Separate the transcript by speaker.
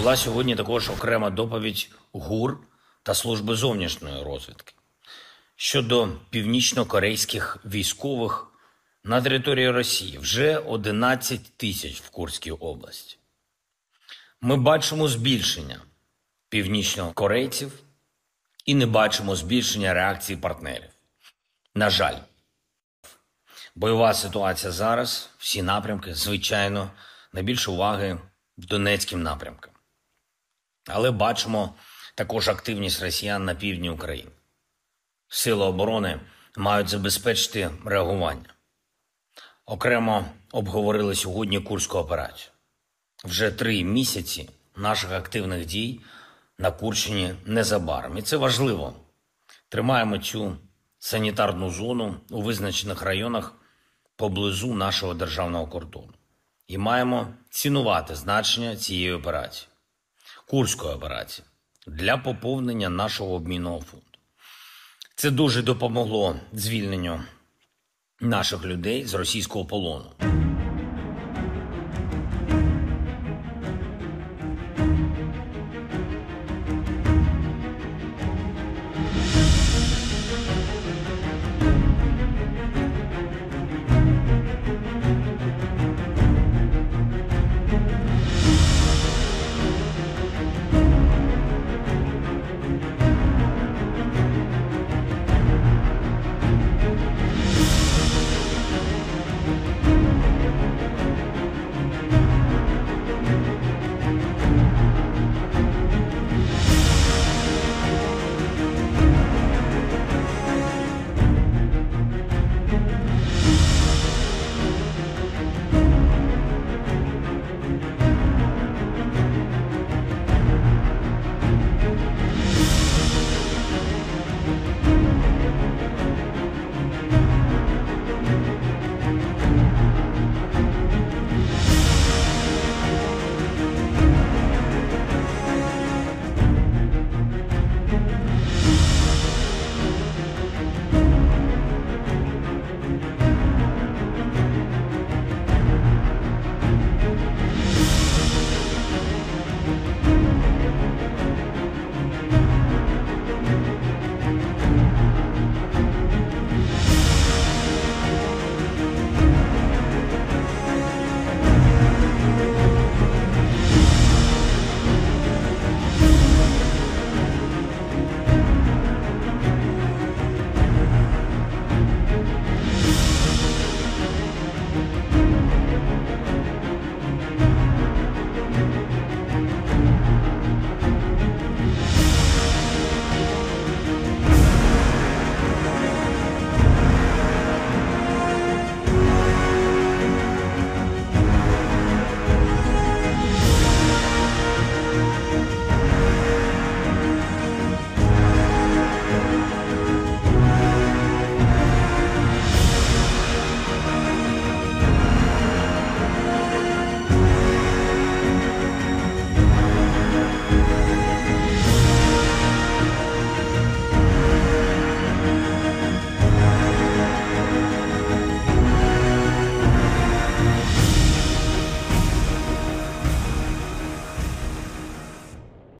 Speaker 1: Була сьогодні також окрема доповідь ГУР та Служби зовнішньої розвідки щодо північно-корейських військових на території Росії. Вже 11 тисяч в Курській області. Ми бачимо збільшення північнокорейців і не бачимо збільшення реакції партнерів. На жаль, бойова ситуація зараз, всі напрямки, звичайно, найбільше уваги Донецьким напрямкам. Але бачимо також активність росіян на півдні України. Сили оборони мають забезпечити реагування. Окремо обговорили сьогодні Курську операцію. Вже 3 місяці наших активних дій на Курщині незабаром. І це важливо. Тримаємо цю санітарну зону у визначених районах поблизу нашого державного кордону. І маємо цінувати значення цієї операції, Курської операції, для поповнення нашого обмінного фонду. Це дуже допомогло звільненню наших людей з російського полону.